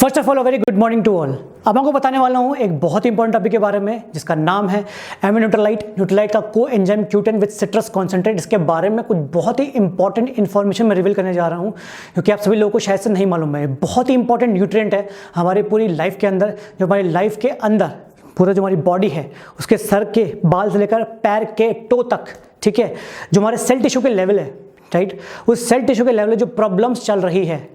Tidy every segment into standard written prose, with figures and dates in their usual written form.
First of all very good morning to all. अब आपको बताने वाला हूँ एक बहुत ही इंपॉर्टेंट टॉपिक के बारे में जिसका नाम है एमिनोट्रोलाइट। न्यूट्रोलाइट का को एंजाइम क्यूटेन विद सिट्रस कॉन्सेंट्रेट। इसके बारे में कुछ बहुत ही इंपॉर्टेंट इन्फॉर्मेशन मैं रिवील करने जा रहा हूँ क्योंकि आप सभी लोगों को शायद से नहीं मालूम है। बहुत ही इंपॉर्टेंट न्यूट्रिएंट है हमारी पूरी लाइफ के अंदर, जो हमारी लाइफ के अंदर पूरा जो हमारी बॉडी है उसके सर के बाल से लेकर पैर के टो तक, ठीक है, जो हमारे सेल टिश्यू के लेवल है, राइट, उस सेल टिश्यू के लेवल में जो प्रॉब्लम्स चल रही है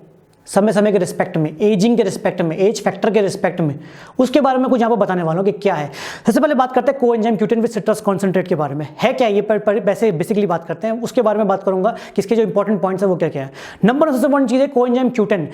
समय समय के रिस्पेक्ट में, एजिंग के रिस्पेक्ट में, एज फैक्टर के रिस्पेक्ट में, उसके बारे में कुछ यहाँ पर बताने वाला हूँ कि क्या है। सबसे पहले बात करते हैं coenzyme Q ten with citrus concentrate के बारे में। है क्या ये, वैसे बेसिकली बात करते हैं, उसके बारे में बात करूंगा कि इसके जो इंपॉर्टेंट पॉइंट्स है वो क्या क्या है। नंबर सबसे इंपॉर्टेंट चीज़ है कोएंजाइम क्यूटेन।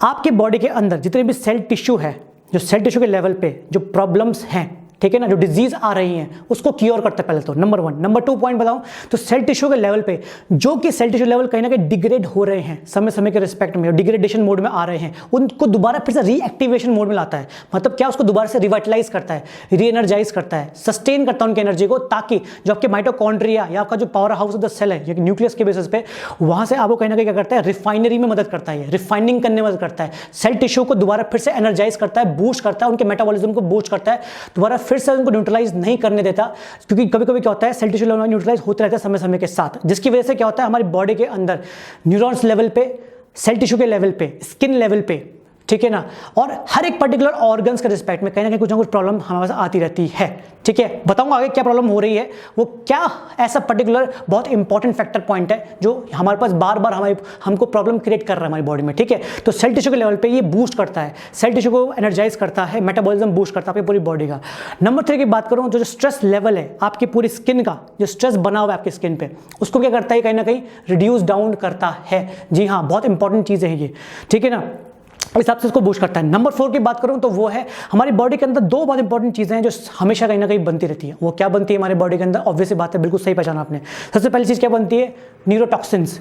आपकी बॉडी के अंदर जितने भी सेल टिश्यू है, जो सेल टिश्यू के लेवल पे जो प्रॉब्लम्स हैं, ठीक है ना, जो डिजीज आ रही हैं उसको क्योर करता है पहले तो, number one. Number two point बताऊं तो सेल टिश्यू के लेवल पे जो कि सेल टिश्यू लेवल कहीं ना कहीं डिग्रेड हो रहे हैं समय समय के रिस्पेक्ट में, डिग्रेडेशन मोड में आ रहे हैं, उनको दोबारा फिर से रीएक्टिवेशन मोड में लाता है। मतलब क्या, उसको दोबारा से रिवाइटलाइज करता है, री एनर्जाइज करता है, सस्टेन करता है उनकी एनर्जी को, ताकि जो आपके माइटोकॉन्ड्रिया या आपका जो power house of the cell है न्यूक्लियस के बेसिस पे, वहां से आपको कहीं ना कहीं क्या करता है, रिफाइनरी में मदद करता है, रिफाइनिंग करने में मदद करता है, सेल टिश्यू को दोबारा फिर से एनर्जाइज करता है, बूस्ट करता है, उनके मेटाबॉलिज्म को बूस्ट करता है, दोबारा फिर से उनको न्यूट्रलाइज नहीं करने देता। क्योंकि कभी कभी क्या होता है, सेल टिश्यू लेवल न्यूट्रलाइज होते रहता है समय समय के साथ, जिसकी वजह से क्या होता है हमारी बॉडी के अंदर न्यूरॉन्स लेवल पे, सेल टिश्यू के लेवल पे, स्किन लेवल पे, ठीक है ना, और हर एक पर्टिकुलर ऑर्गन्स के रिस्पेक्ट में कहीं ना कहीं कुछ ना कुछ प्रॉब्लम हमारे पास आती रहती है। ठीक है, बताऊंगा आगे क्या प्रॉब्लम हो रही है, वो क्या ऐसा पर्टिकुलर बहुत इंपॉर्टेंट फैक्टर पॉइंट है जो हमारे पास बार बार हमको प्रॉब्लम क्रिएट कर रहा है हमारी बॉडी में। ठीक है, तो सेल टिश्यू के लेवल पे ये बूस्ट करता है, सेल टिश्यू को एनर्जाइज करता है, मेटाबॉलिज्म बूस्ट करता है आपकी पूरी बॉडी का। नंबर 3 की बात करूं तो जो स्ट्रेस लेवल है आपकी पूरी स्किन का, जो स्ट्रेस बना हुआ है आपकी स्किन पे, उसको क्या करता है, कहीं ना कहीं रिड्यूस डाउन करता है। जी हाँ, बहुत इंपॉर्टेंट चीज़ है ये, ठीक है ना, इस हिसाब से इसको बूस्ट करता है। नंबर 4 की बात करूं तो वो है हमारी बॉडी के अंदर दो बहुत इंपॉर्टेंट चीजें हैं जो हमेशा कहीं ना कहीं बनती रहती है। वो क्या बनती है हमारी बॉडी के अंदर, ऑब्वियस बात है, बिल्कुल सही पहचाना आपने। सबसे पहली चीज क्या बनती है, न्यूरोटॉक्सिन्स।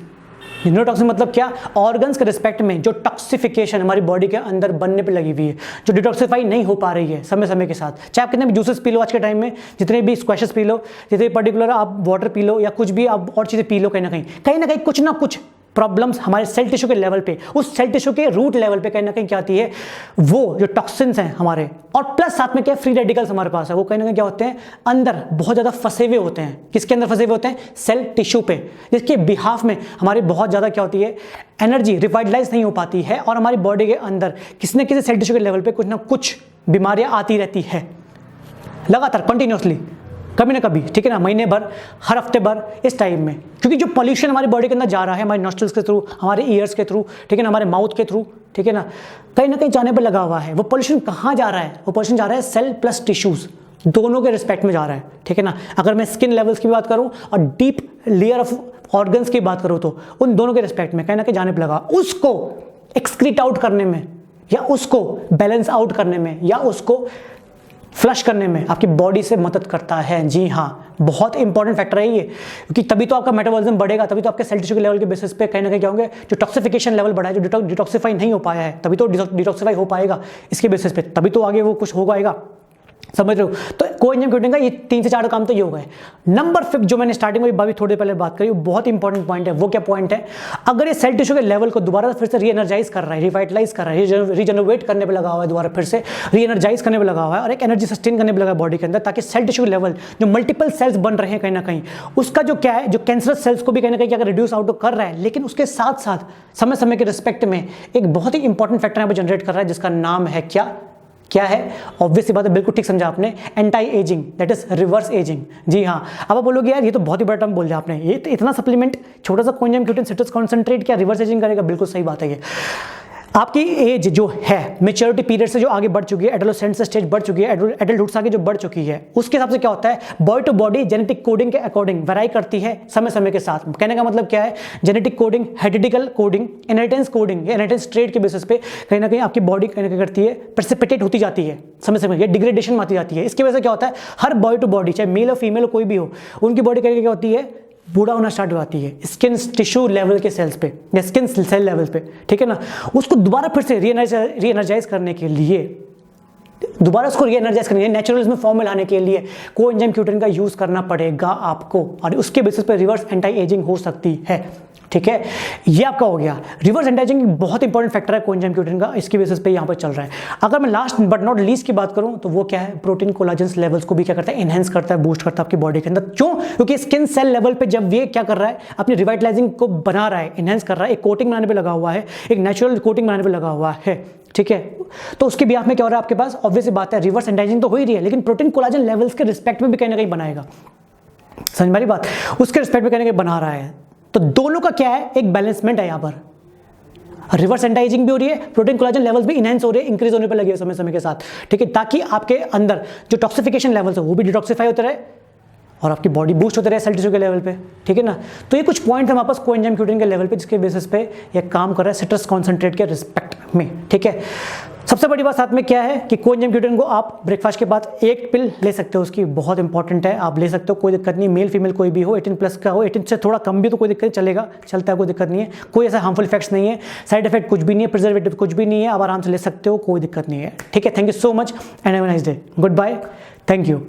न्यूरोटॉक्सिन मतलब क्या, ऑर्गन्स के रिस्पेक्ट में जो टॉक्सिफिकेशन हमारी बॉडी के अंदर बनने पे लगी हुई है, जो डिटॉक्सिफाई नहीं हो पा रही है समय समय के साथ। चाहे आप कितने भी जूसेस पी लो आज के टाइम में, जितने भी स्क्वैशेस पी लो, जितने पर्टिकुलर आप वाटर पी लो या कुछ भी आप और चीजें पी लो, कहीं ना कहीं कुछ ना कुछ प्रॉब्लम्स हमारे सेल टिश्यू के लेवल पे, उस सेल टिश्यू के रूट लेवल पे कहीं ना कहीं क्या आती है, वो जो टॉक्सिन्स हैं हमारे, और प्लस साथ में क्या फ्री रेडिकल्स हमारे पास है, वो कहीं ना कहीं क्या होते हैं, अंदर बहुत ज़्यादा फंसे हुए होते हैं। किसके अंदर फंसे हुए होते हैं, सेल टिश्यू पे, जिसके बिहाफ में हमारी बहुत ज़्यादा क्या होती है, एनर्जी रिवाइटलाइज नहीं हो पाती है, और हमारी बॉडी के अंदर किसी न किसी सेल टिश्यू के लेवल पर कुछ ना कुछ बीमारियाँ आती रहती है लगातार, कंटिन्यूसली, कभी ना कभी, ठीक है ना, महीने भर, हर हफ्ते भर, इस टाइम में। क्योंकि जो पॉल्यूशन हमारी बॉडी के अंदर जा रहा है, हमारे नॉस्ट्रल्स के थ्रू, हमारे ईयर्स के थ्रू, ठीक है ना, हमारे माउथ के थ्रू, ठीक है ना कहीं जाने पर लगा हुआ है। वो पॉल्यूशन कहाँ जा रहा है, वो पॉल्यूशन जा रहा है सेल प्लस टिश्यूज दोनों के रिस्पेक्ट में जा रहा है, ठीक है ना। अगर मैं स्किन लेवल्स की बात करूँ और डीप लेयर ऑफ ऑर्गन्स की बात करूँ तो उन दोनों के रिस्पेक्ट में कहीं ना कहीं जाने पर लगा, उसको एक्सक्रीट आउट करने में, या उसको बैलेंस आउट करने में, या उसको फ्लश करने में आपकी बॉडी से मदद करता है। जी हाँ, बहुत इंपॉर्टेंट फैक्टर है ये, क्योंकि तभी तो आपका मेटाबॉलिज्म बढ़ेगा, तभी तो आपके सेल टिश्यू के लेवल के बेसिस पे कहीं ना कहीं क्या होंगे, जो टॉक्सिफिकेशन लेवल बढ़ा है, जो डिटॉक्सिफाई नहीं हो पाया है, तभी तो डिटॉक्सिफाई हो पाएगा इसके बेसिस पे, तभी तो आगे वो कुछ हो पाएगा, समझ रहे हो। तो कोएंजाइम क्यूटेन का ये 3 से 4 काम तो ये हो गए। नंबर 5 जो मैंने स्टार्टिंग में भी थोड़ी देर पहले बात करी, वो बहुत इंपॉर्टेंट पॉइंट है। वो क्या पॉइंट है, अगर ये सेल टिश्यू के लेवल को दोबारा फिर से री एनर्जाइज कर रहा है, रिवाइटलाइज कर रहा है, रीजनरेट करने पे लगा हुआ है, दोबारा फिर से री एनर्जाइज करने पे लगा हुआ है, और एक एनर्जी सस्टेन करने पे लगा है बॉडी के अंदर, ताकि सेल टिश्यू के लेवल जो मल्टीपल सेल्स बन रहे हैं कहीं ना कहीं, उसका जो क्या है, जो कैंसरस सेल्स को भी कहीं ना कहीं अगर रिड्यूस आउट कर रहा है, लेकिन उसके साथ साथ समय समय के रिस्पेक्ट में एक बहुत ही इंपॉर्टेंट फैक्टर यहाँ पर जनरेट कर रहा है, जिसका नाम है क्या है, ऑब्वियस बात है, बिल्कुल ठीक समझा आपने, anti ageing, that is reverse ageing. जी हाँ, अब आप बोलोगे यार ये तो बहुत ही बड़ा टर्म बोल दिया आपने, ये तो इतना सप्लीमेंट, छोटा सा कोएंजाइम क्यूटेन सिट्रस कॉन्सेंट्रेट क्या रिवर्स एजिंग करेगा, बिल्कुल सही बात है। ये आपकी एज जो है, मेच्योरिटी पीरियड से जो आगे बढ़ चुकी है, एडोलेसेंट से स्टेज बढ़ चुकी है, एडल्टहुड से आगे जो बढ़ चुकी है, उसके हिसाब से क्या होता है, body to body genetic coding के अकॉर्डिंग वेराई करती है समय समय के साथ। कहने का मतलब क्या है, genetic coding, hereditary coding, inheritance coding, inheritance trait के बेसिस पे कहीं ना कहीं आपकी बॉडी कहीं ना कहीं करती है, प्रेसिपिटेट होती जाती है समय समय, ये डिग्रेडेशन में आती जाती है। इसकी वजह से क्या होता है, हर बॉडी टू बॉडी, चाहे मेल और फीमेल हो, कोई भी हो, उनकी बॉडी कहीं क्या होती है, बूढ़ा होना स्टार्ट हो जाती है स्किन टिश्यू लेवल के सेल्स पे, या स्किन सेल लेवल पे, ठीक है ना। उसको दोबारा फिर से री एनर्जाइज करने के लिए, नेचुरल में फॉर्म में लाने के लिए कोएंजाइम क्यूटेन का यूज करना पड़ेगा आपको, और उसके बेसिस पे रिवर्स एंटी एजिंग हो सकती है। ठीक है, ये आपका हो गया। रिवर्स एंटाइजिंग बहुत इंपॉर्टेंट फैक्टर है कोएंजाइम Q10 का, इसकी बेसिस पे यहाँ पर चल रहा है। अगर मैं लास्ट बट नॉट लीस्ट की बात करूँ तो वो क्या है, प्रोटीन कोलाजन लेवल्स को भी क्या करता है, एनहेंस करता है, बूस्ट करता है आपकी बॉडी के अंदर। क्यों? क्योंकि स्किन सेल लेवल पे जब ये क्या कर रहा है, अपनी रिवाइटलाइजिंग को बना रहा है, एनहेंस कर रहा है, एक कोटिंग बनाने पे लगा हुआ है, एक नेचुरल कोटिंग बनाने पे लगा हुआ है, ठीक है। तो उसके बिहाफ में क्या हो रहा है आपके पास, ऑब्वियस बात है रिवर्स एंटाइजिंग तो हो ही रही है, लेकिन प्रोटीन कोलाजन लेवल्स के रिस्पेक्ट में भी कहीं ना कहीं बनाएगा, समझ में आ रही बात, उसके रिस्पेक्ट में कहीं ना कहीं बना रहा है। तो दोनों का क्या है, एक बैलेंसमेंट है यहाँ पर, रिवर्स एंटाइजिंग भी हो रही है, प्रोटीन कोलाजन लेवल्स भी इनहेंस हो रहे हैं, इंक्रीज होने पर लगे समय समय के साथ, ठीक है, ताकि आपके अंदर जो टॉक्सिफिकेशन लेवल्स है वो भी डिटॉक्सिफाई होते रहे और आपकी बॉडी बूस्ट होते रहे सेल टिश्यू के लेवल पे, ठीक है ना। तो ये कुछ पॉइंट है वापस कोएंजाइम Q10 के लेवल पे, जिसके बेसिस पे ये काम कर रहा है सिट्रस कॉन्सेंट्रेट के रिस्पेक्ट में, ठीक है। सबसे बड़ी बात साथ में क्या है कि कोएंजाइम Q10 को आप ब्रेकफास्ट के बाद एक पिल ले सकते हो, उसकी बहुत इंपॉर्टेंट है, आप ले सकते हो, कोई दिक्कत नहीं, मेल फीमेल कोई भी हो, 18+ का हो, 18 से थोड़ा कम भी तो कोई दिक्कत चलेगा, चलता है, कोई दिक्कत नहीं है, कोई ऐसा हार्मफुल इफेक्ट्स नहीं है, साइड इफेक्ट कुछ भी नहीं है, प्रिजर्वेटिव कुछ भी नहीं है, आप आराम से ले सकते हो, कोई दिक्कत नहीं है, ठीक है। Thank you so much and have a nice day, good bye, thank you.